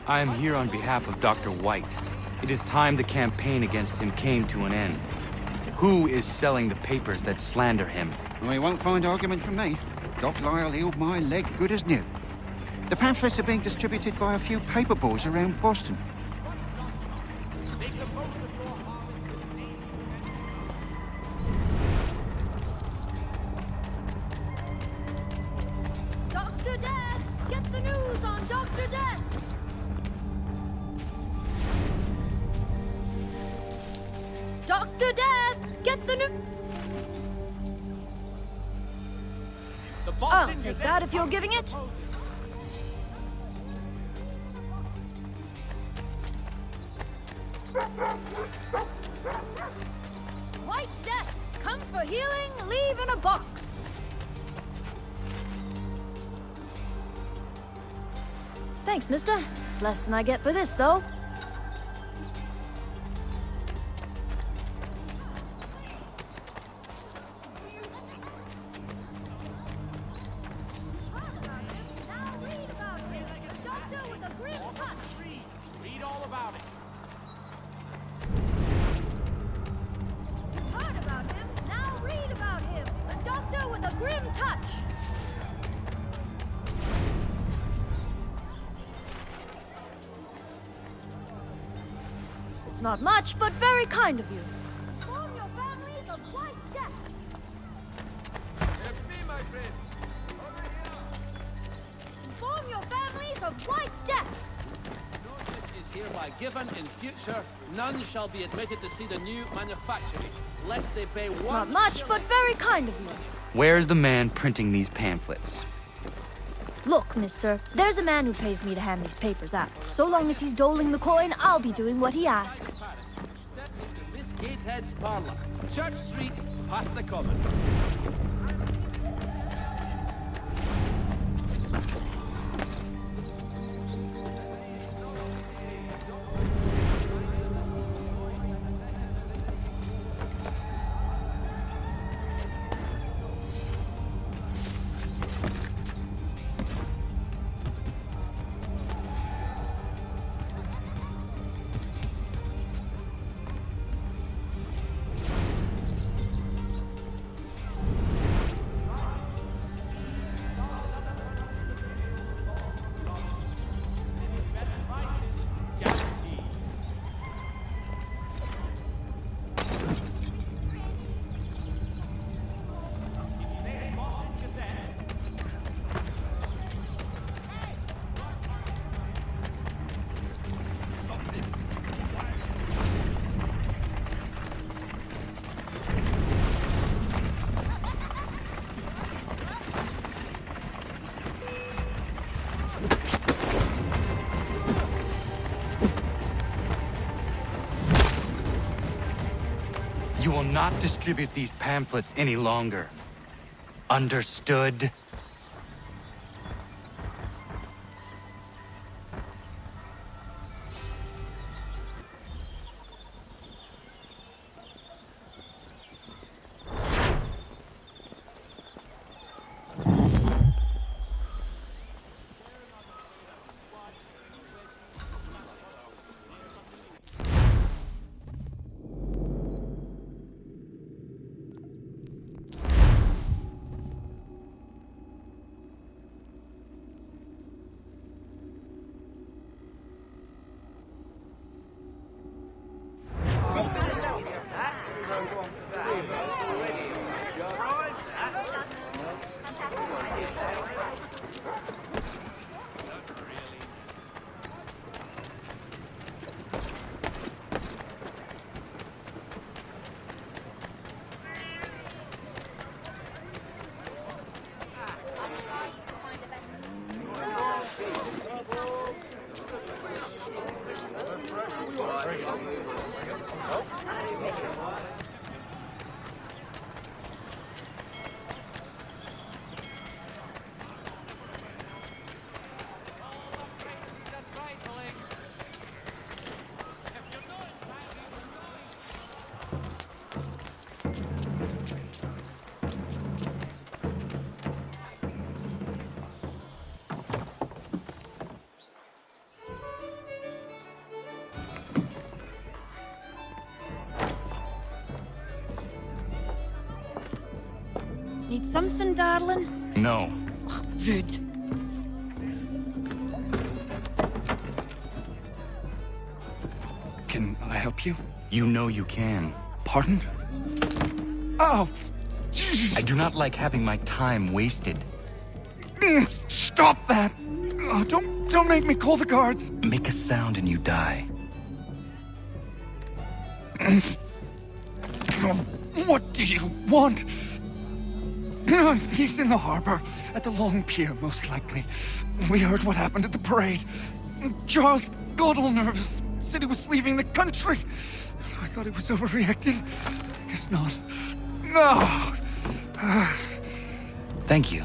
I am here on behalf of Dr. White. It is time the campaign against him came to an end. Who is selling the papers that slander him? Well, you won't find argument from me. Doc Lyle healed my leg good as new. The pamphlets are being distributed by a few paper boys around Boston. Dr. Death! Get the news on Dr. Death! Dr. Death! Get the news! I'll take that if you're giving it. White Death, come for healing, leave in a box. Thanks, mister. It's less than I get for this, though. It's not much, but very kind of you. Inform your families of White Death. Inform your families of White Death. Notice is hereby given. In future, none shall be admitted to see the new manufactory, lest they pay It's not much, but very kind of you. Where's the man printing these pamphlets? Look, mister, there's a man who pays me to hand these papers out. So long as he's doling the coin, I'll be doing what he asks. Step into Miss Gatehead's parlour, Church Street, past the Common. You will not distribute these pamphlets any longer. Understood? Need something, darling? No. Ugh, rude. Can I help you? You know you can. Pardon? Oh! I do not like having my time wasted. Stop that! Oh, don't make me call the guards! Make a sound and you die. What do you want? He's in the harbor, at the Long Pier, most likely. We heard what happened at the parade. Charles got all nervous, said he was leaving the country. I thought he was overreacting. Guess not. No! Thank you.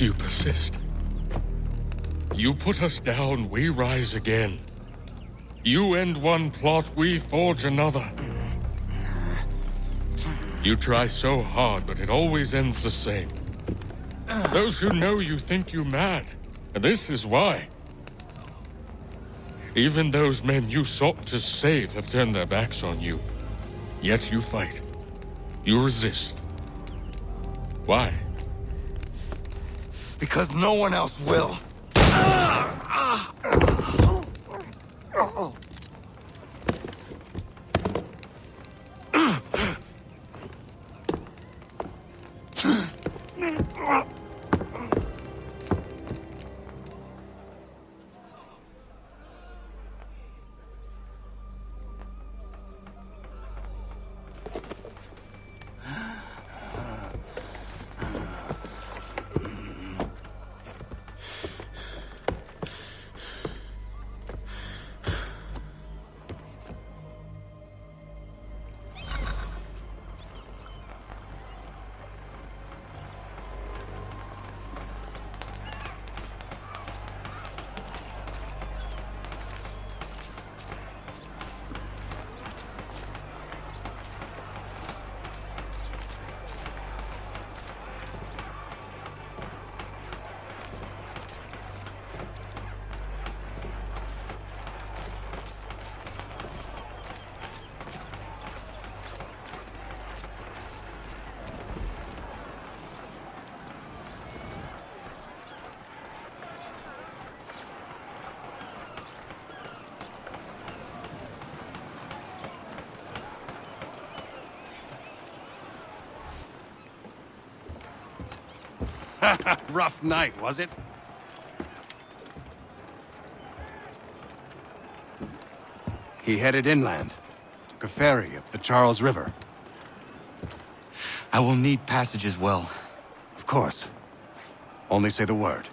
You persist. You put us down, we rise again. You end one plot, we forge another. You try so hard, but it always ends the same. Those who know you think you mad, and this is why. Even those men you sought to save have turned their backs on you. Yet you fight. You resist. Why? Because no one else will. Rough night, was it? He headed inland. Took a ferry up the Charles River. I will need passage as well. Of course. Only say the word.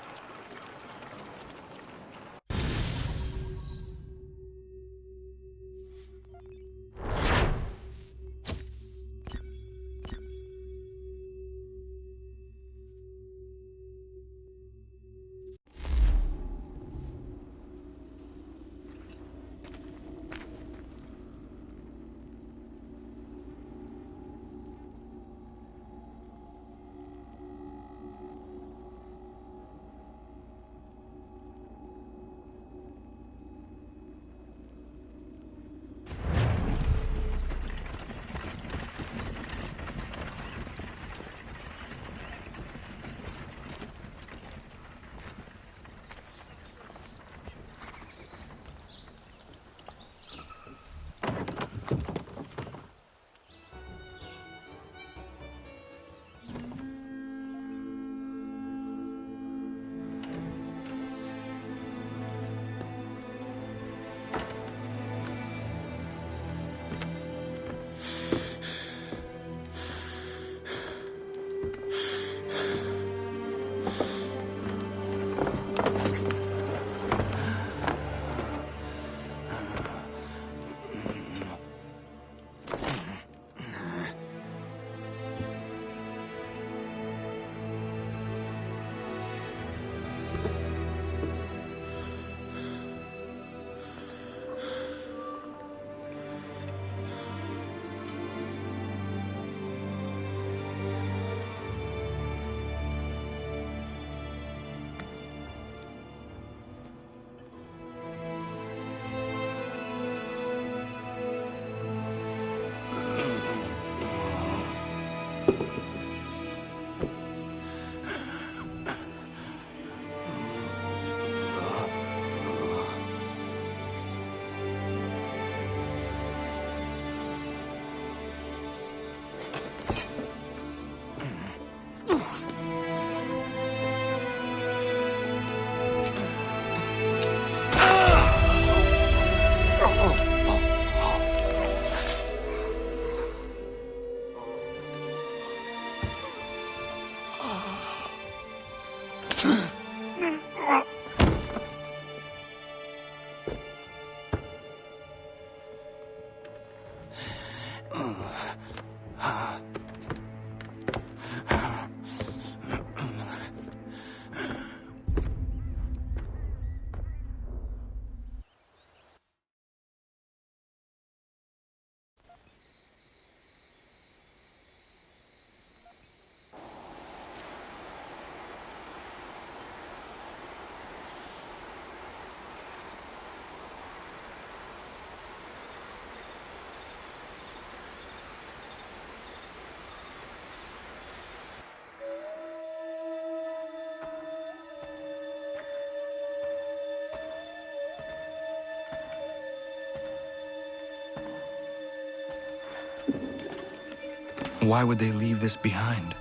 why would they leave this behind?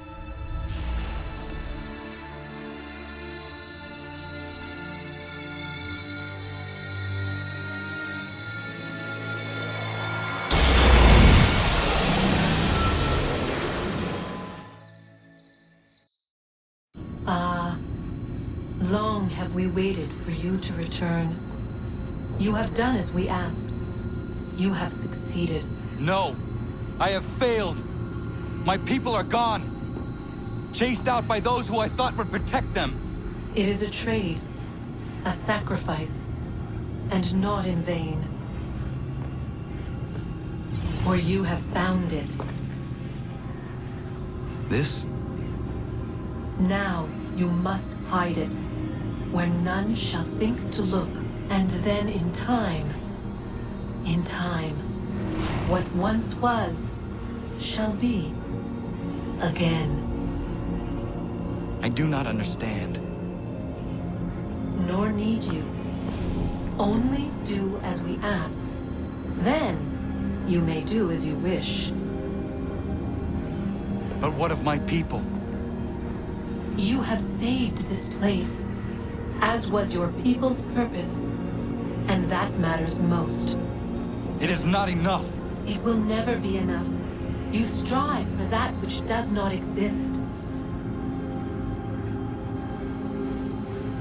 Long have we waited for you to return. You have done as we asked. You have succeeded. No! I have failed! My people are gone! Chased out by those who I thought would protect them! It is a trade, a sacrifice, and not in vain. For you have found it. This? Now you must hide it, where none shall think to look, and then in time, what once was, shall be again. I do not understand. Nor need you. Only do as we ask. Then, you may do as you wish. But what of my people? You have saved this place, as was your people's purpose, and that matters most. It is not enough! It will never be enough. You strive for that which does not exist.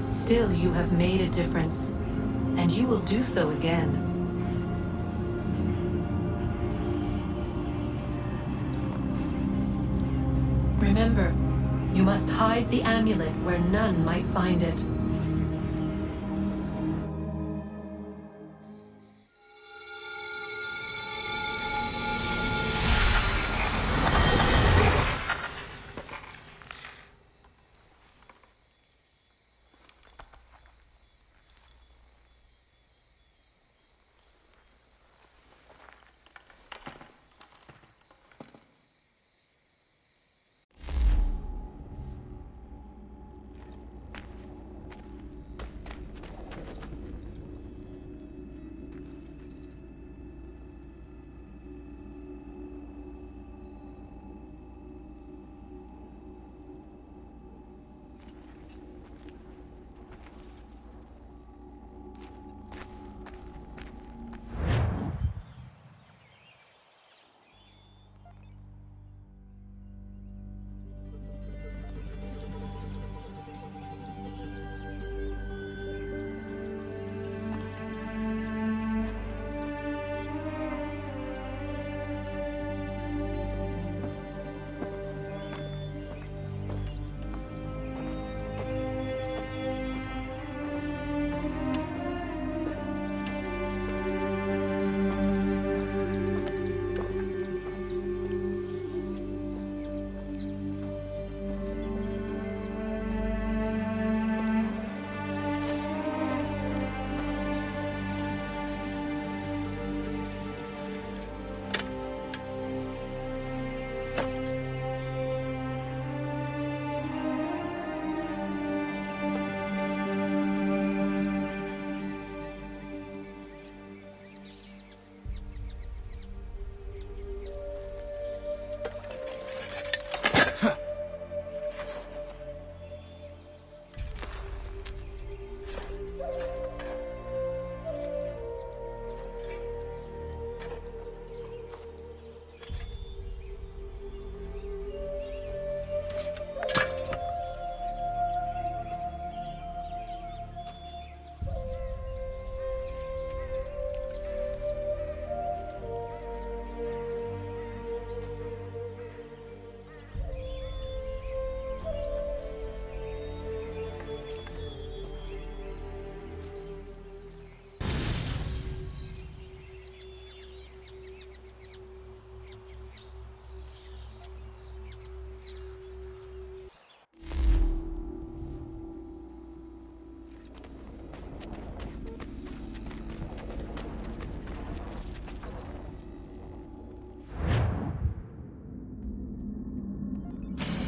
Still, you have made a difference, and you will do so again. Remember, you must hide the amulet where none might find it.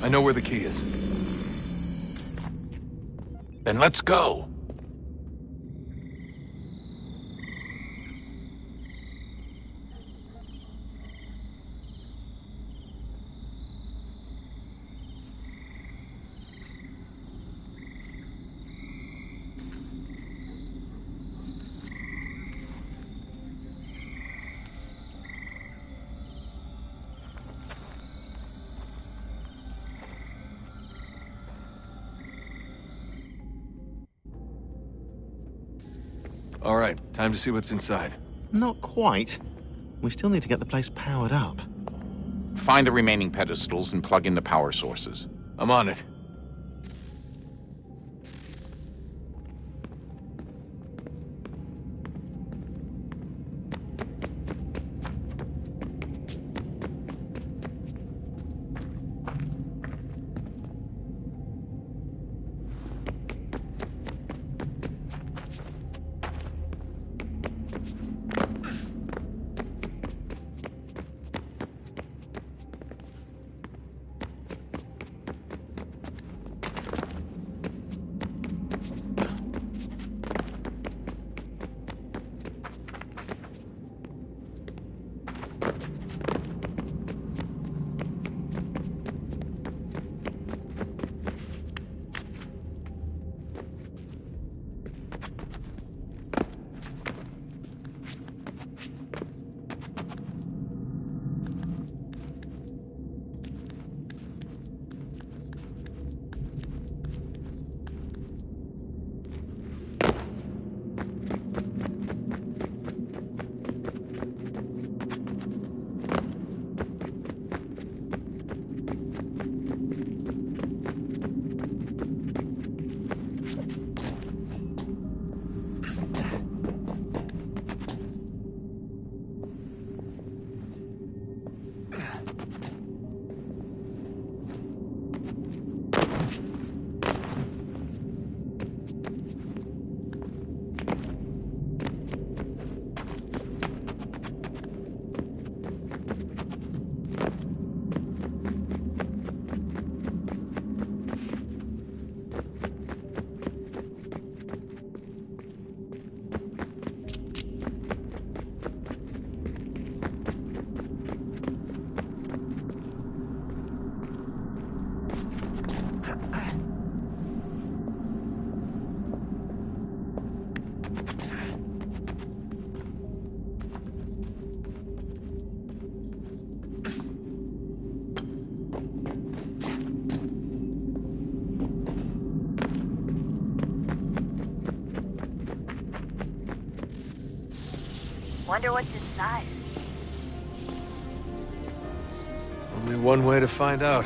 I know where the key is. Then let's go! All right, time to see what's inside. Not quite. We still need to get the place powered up. Find the remaining pedestals and plug in the power sources. I'm on it. Wonder what's inside. Only one way to find out.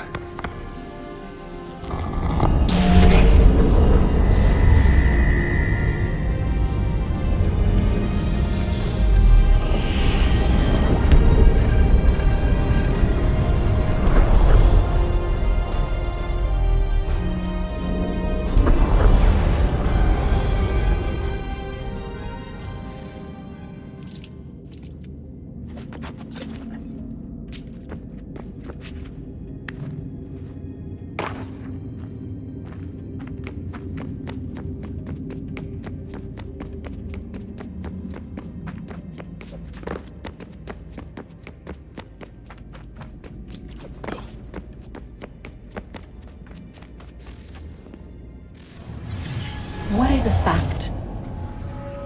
What is a fact?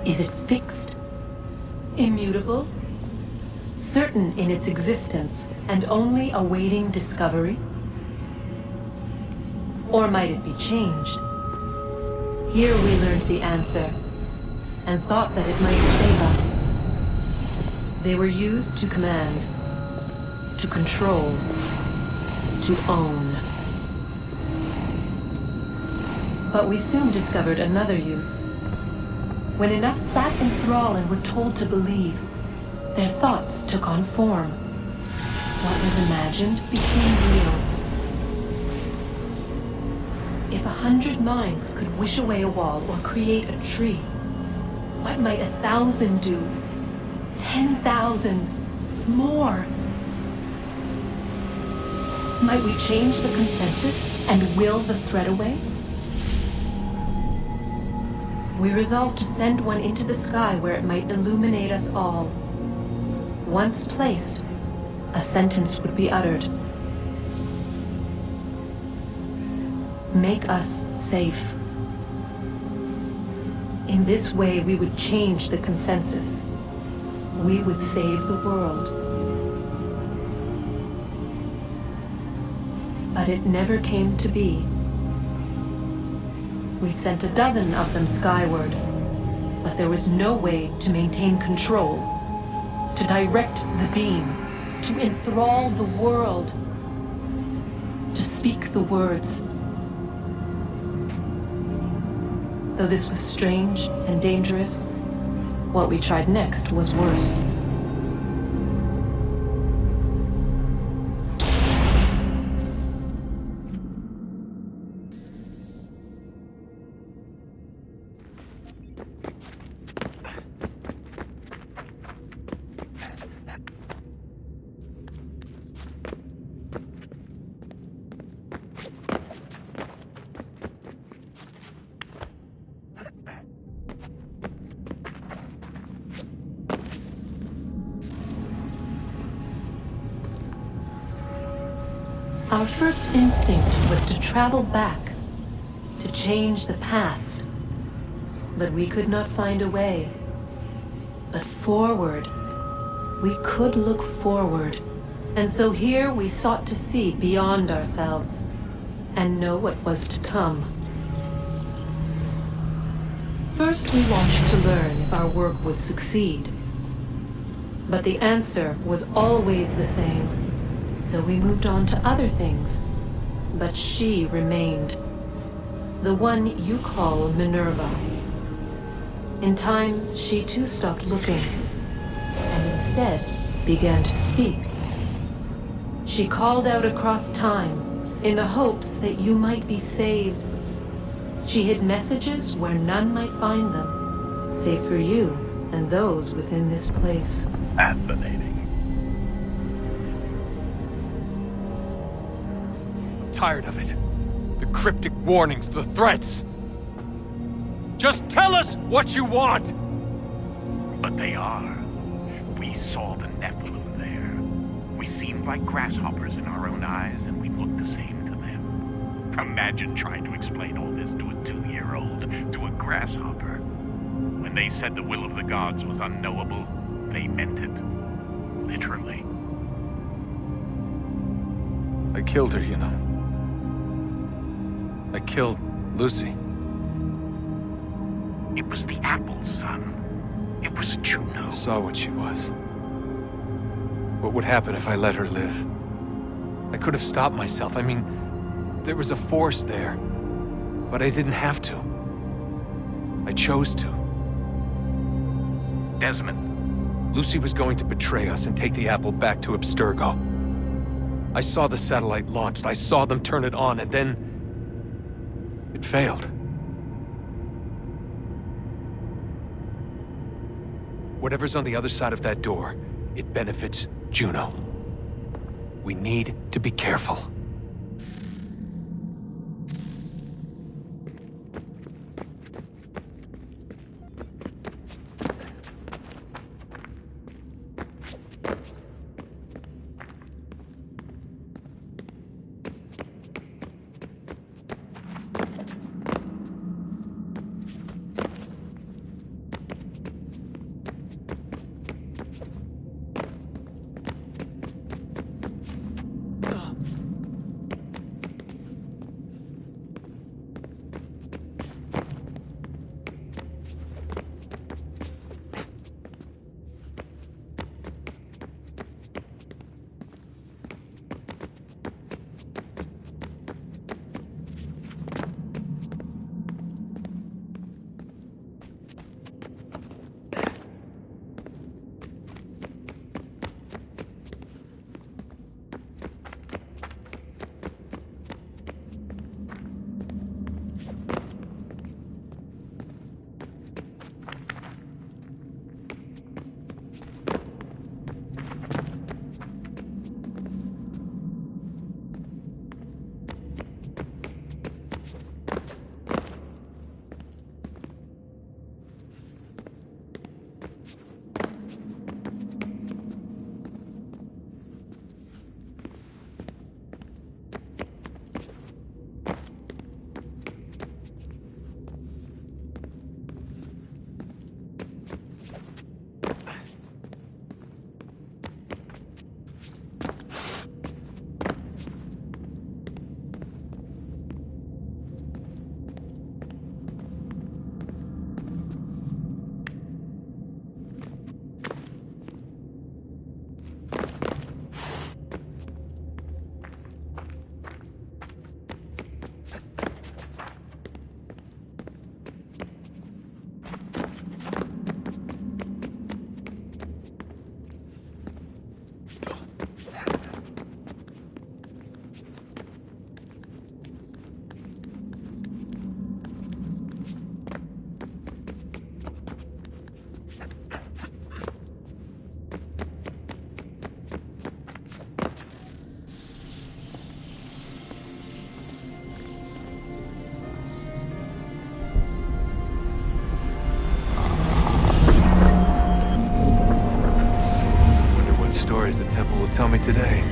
Is it fixed? Immutable? Certain in its existence and only awaiting discovery? Or might it be changed? Here we learned the answer and thought that it might save us. They were used to command, to control, to own. But we soon discovered another use. When enough sat in thrall and were told to believe, their thoughts took on form. What was imagined became real. If 100 minds could wish away a wall or create a tree, what might 1,000 do? 10,000? More? Might we change the consensus and will the threat away? We resolved to send one into the sky where it might illuminate us all. Once placed, a sentence would be uttered. Make us safe. In this way, we would change the consensus. We would save the world. But it never came to be. We sent a dozen of them skyward, But there was no way to maintain control, to direct the beam, to enthrall the world, to speak the words. Though this was strange and dangerous, what we tried next was worse. Our first instinct was to travel back, to change the past. But we could not find a way. But forward, we could look forward. And so here we sought to see beyond ourselves and know what was to come. First, we watched to learn if our work would succeed. But the answer was always the same. So we moved on to other things. But she remained. The one you call Minerva. In time, she too stopped looking, and instead began to speak. She called out across time, in the hopes that you might be saved. She hid messages where none might find them, save for you and those within this place. Fascinating. Tired of it. The cryptic warnings, the threats. Just tell us what you want! But they are. We saw the Nephilim there. We seemed like grasshoppers in our own eyes, and we looked the same to them. Imagine trying to explain all this to a 2-year-old, to a grasshopper. When they said the will of the gods was unknowable, they meant it. Literally. I killed her, you know. I killed Lucy. It was the apple, son. It was Juno. I saw what she was. What would happen if I let her live? I could have stopped myself. I mean, there was a force there. But I didn't have to. I chose to. Desmond. Lucy was going to betray us and take the apple back to Abstergo. I saw the satellite launched. I saw them turn it on, and then it failed. Whatever's on the other side of that door, it benefits Juno. We need to be careful. tell me today?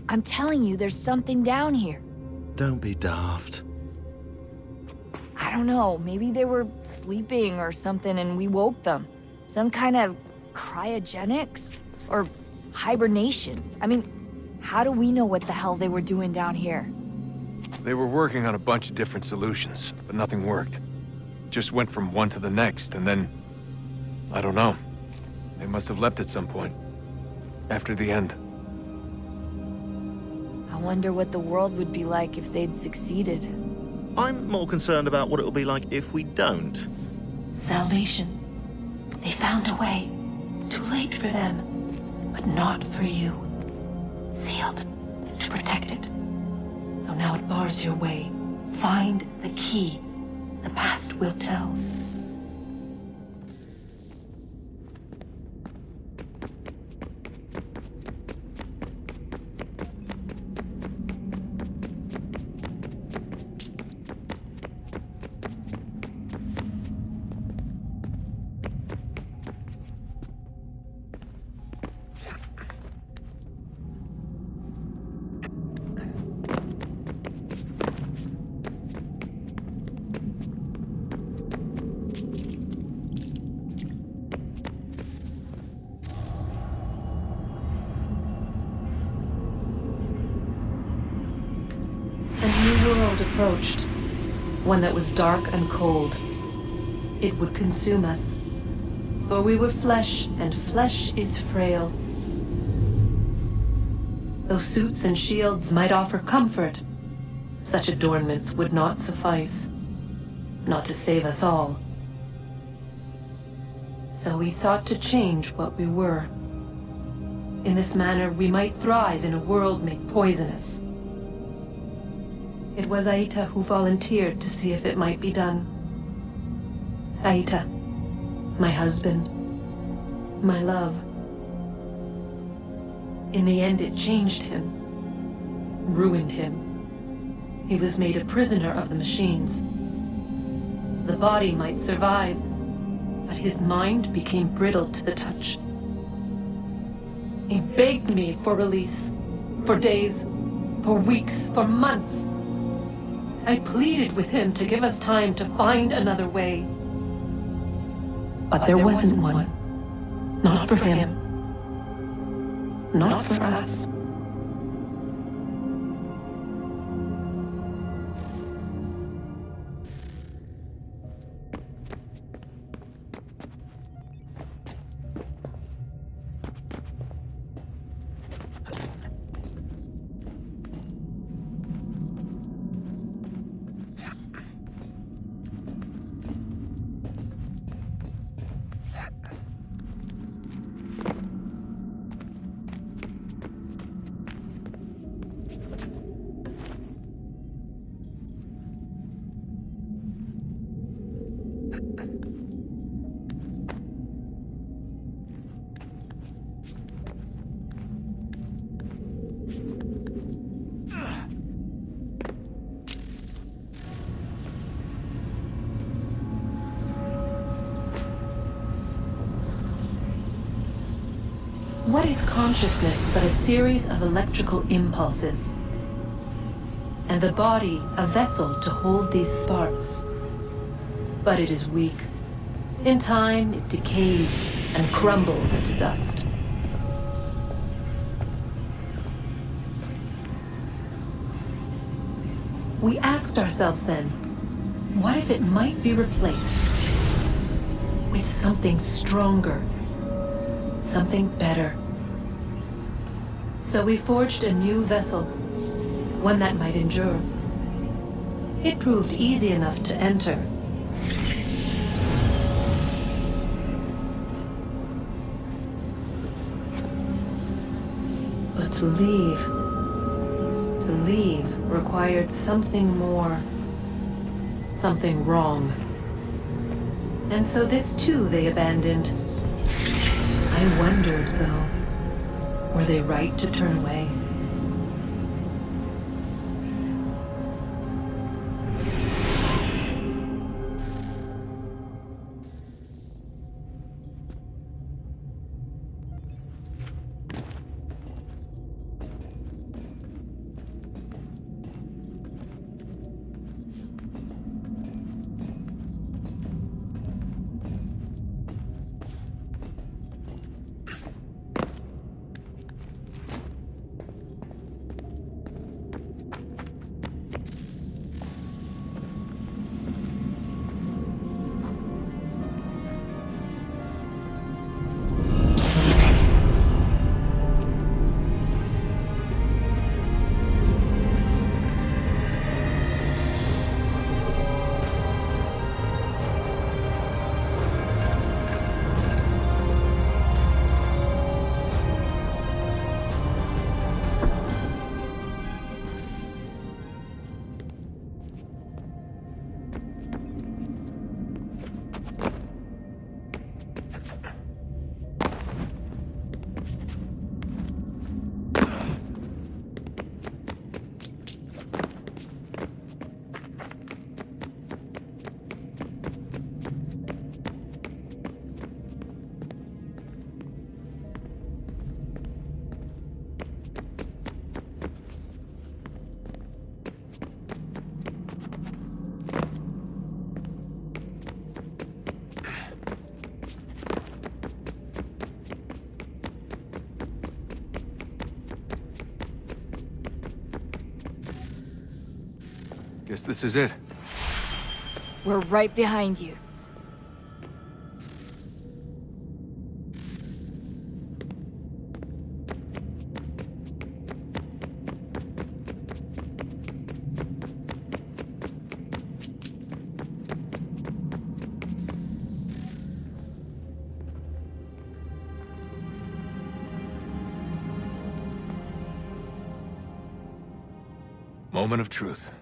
I'm telling you, there's something down here. Don't be daft. I don't know, maybe they were sleeping or something and we woke them. Some kind of cryogenics? Or hibernation? I mean, how do we know what the hell they were doing down here? They were working on a bunch of different solutions, but nothing worked. Just went from one to the next, and then... I don't know. They must have left at some point. After the end. I wonder what the world would be like if they'd succeeded. I'm more concerned about what it'll be like if we don't. Salvation. They found a way. Too late for them, but not for you. Sealed to protect it. Though now it bars your way. Find the key. The past will tell. Approached. One that was dark and cold. It would consume us. For we were flesh, and flesh is frail. Though suits and shields might offer comfort, such adornments would not suffice. Not to save us all. So we sought to change what we were. In this manner, we might thrive in a world made poisonous. It was Aita who volunteered to see if it might be done. Aita, my husband, my love. In the end, it changed him, ruined him. He was made a prisoner of the machines. The body might survive, but his mind became brittle to the touch. He begged me for release, for days, for weeks, for months. I pleaded with him to give us time to find another way. But there wasn't one. Not for him. Not for us. What is consciousness but a series of electrical impulses? And the body a vessel to hold these sparks. But it is weak. In time, it decays and crumbles into dust. We asked ourselves then, what if it might be replaced with something stronger, something better? So we forged a new vessel, one that might endure. It proved easy enough to enter. to leave. To leave required something more. Something wrong. And so this too they abandoned. I wondered, though, were they right to turn away? Guess this is it. We're right behind you. Moment of truth.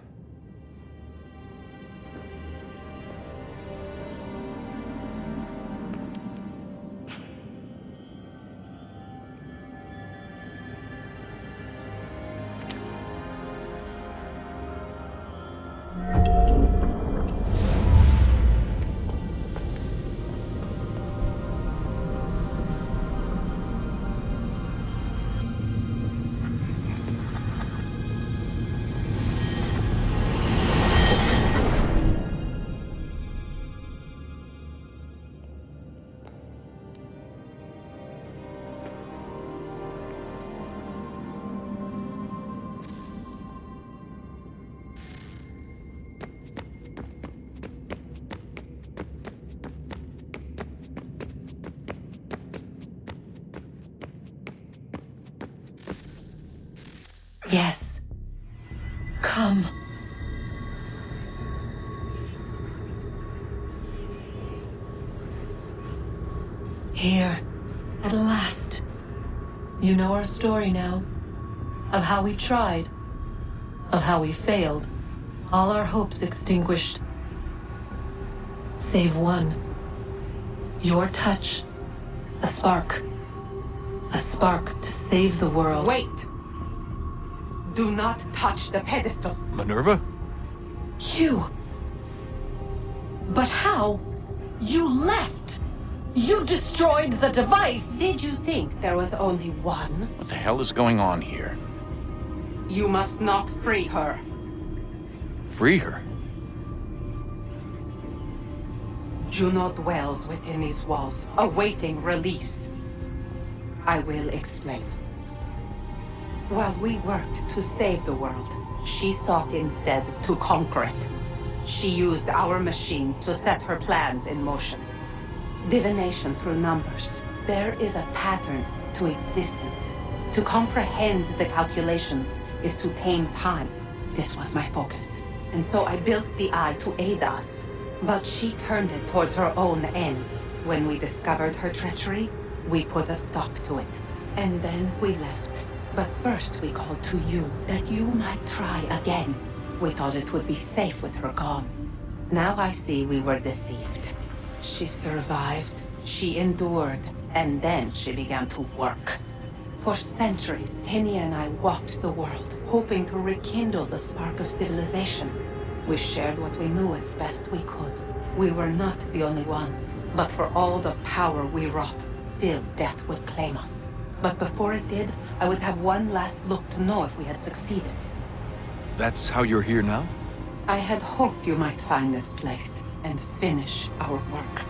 Yes. Come. Here, at last. You know our story now. Of how we tried. Of how we failed. All our hopes extinguished. Save one. Your touch. A spark. A spark to save the world. Wait! Do not touch the pedestal. Minerva? You. But how? You left. You destroyed the device. Did you think there was only one? What the hell is going on here? You must not free her. Free her? Juno dwells within these walls, awaiting release. I will explain. While we worked to save the world, she sought instead to conquer it. She used our machines to set her plans in motion. Divination through numbers. There is a pattern to existence. To comprehend the calculations is to tame time. This was my focus. And so I built the eye to aid us. But she turned it towards her own ends. When we discovered her treachery, we put a stop to it. And then we left. But first we called to you, that you might try again. We thought it would be safe with her gone. Now I see we were deceived. She survived, she endured, and then she began to work. For centuries, Tinny and I walked the world, hoping to rekindle the spark of civilization. We shared what we knew as best we could. We were not the only ones, but for all the power we wrought, still death would claim us. But before it did, I would have one last look to know if we had succeeded. That's how you're here now? I had hoped you might find this place and finish our work.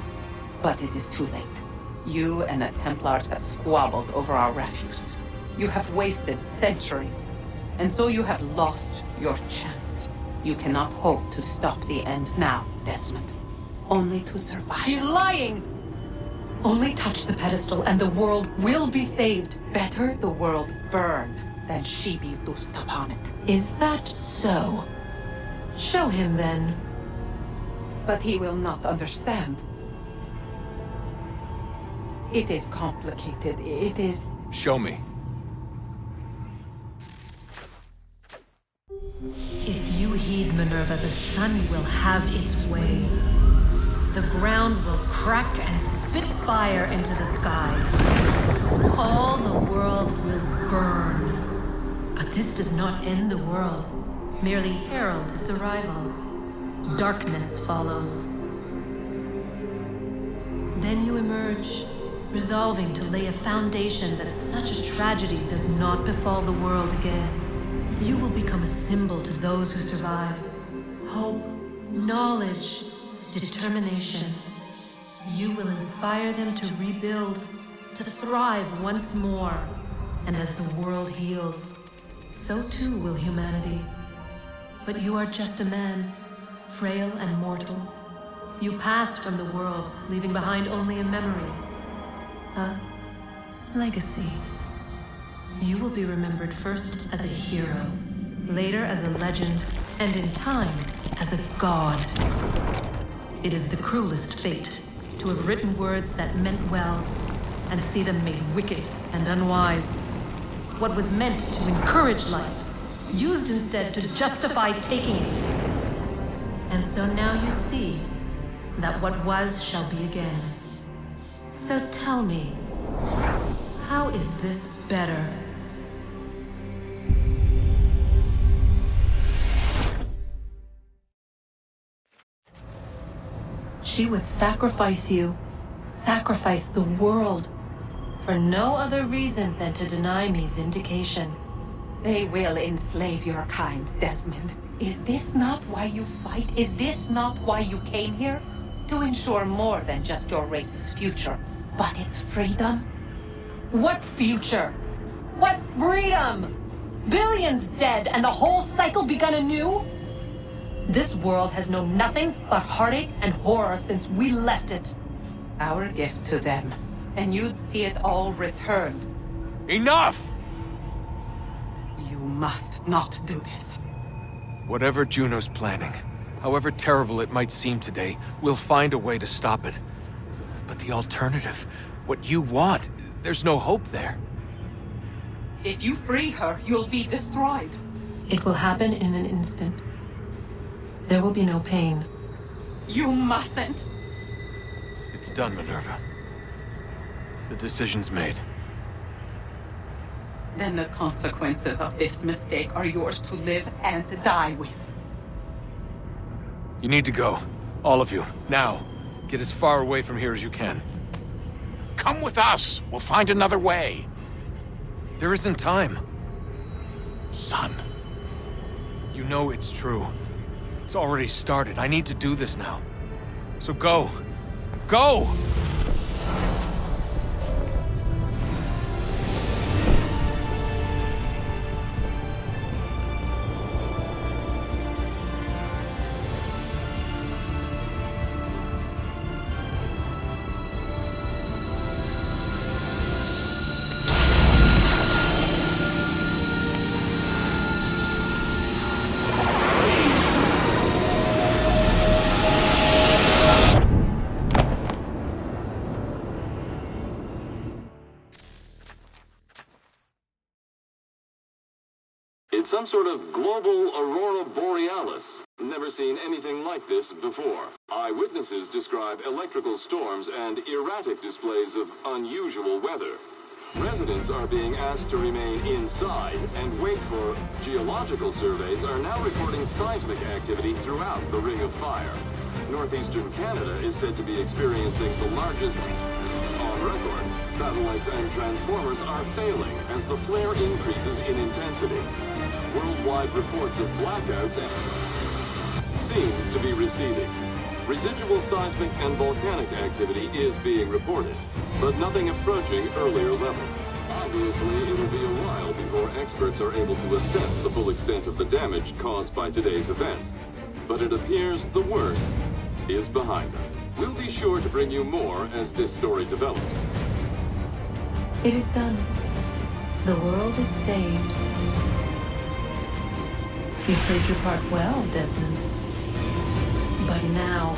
But it is too late. You and the Templars have squabbled over our refuse. You have wasted centuries, and so you have lost your chance. You cannot hope to stop the end now, Desmond. Only to survive. She's lying! Only touch the pedestal and the world will be saved. Better the world burn than she be loosed upon it. Is that so? Show him then. But he will not understand. It is complicated. It is... Show me. If you heed Minerva, the sun will have its way. The ground will crack and spit fire into the skies. All the world will burn. But this does not end the world, merely heralds its arrival. Darkness follows. Then you emerge, resolving to lay a foundation that such a tragedy does not befall the world again. You will become a symbol to those who survive. Hope, knowledge, determination. You will inspire them to rebuild, to thrive once more. And as the world heals, so too will humanity. But you are just a man, frail and mortal. You pass from the world, leaving behind only a memory. A legacy. You will be remembered first as a hero, later as a legend, and in time, as a god. It is the cruelest fate, to have written words that meant well, and see them made wicked and unwise. What was meant to encourage life, used instead to justify taking it. And so now you see that what was shall be again. So tell me, how is this better? She would sacrifice you, sacrifice the world, for no other reason than to deny me vindication. They will enslave your kind, Desmond. Is this not why you fight? Is this not why you came here? To ensure more than just your race's future, but its freedom? What future? What freedom? Billions dead and the whole cycle begun anew? This world has known nothing but heartache and horror since we left it. Our gift to them, and you'd see it all returned. Enough! You must not do this. Whatever Juno's planning, however terrible it might seem today, we'll find a way to stop it. But the alternative, what you want, there's no hope there. If you free her, you'll be destroyed. It will happen in an instant. There will be no pain. You mustn't. It's done, Minerva. The decision's made. Then the consequences of this mistake are yours to live and die with. You need to go. All of you. Now. Get as far away from here as you can. Come with us. We'll find another way. There isn't time. Son. You know it's true. It's already started. I need to do this now. So go. Go! Some sort of global aurora borealis. Never seen anything like this before. Eyewitnesses describe electrical storms and erratic displays of unusual weather. Residents are being asked to remain inside and wait for geological surveys are now reporting seismic activity throughout the Ring of Fire. Northeastern Canada is said to be experiencing the largest on record. Satellites and transformers are failing as the flare increases in intensity. Worldwide reports of blackouts seems to be receding. Residual seismic and volcanic activity is being reported, but nothing approaching earlier levels. Obviously, it'll be a while before experts are able to assess the full extent of the damage caused by today's events. But it appears the worst is behind us. We'll be sure to bring you more as this story develops. It is done. The world is saved. You played your part well, Desmond. But now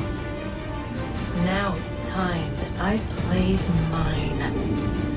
it's time that I played mine.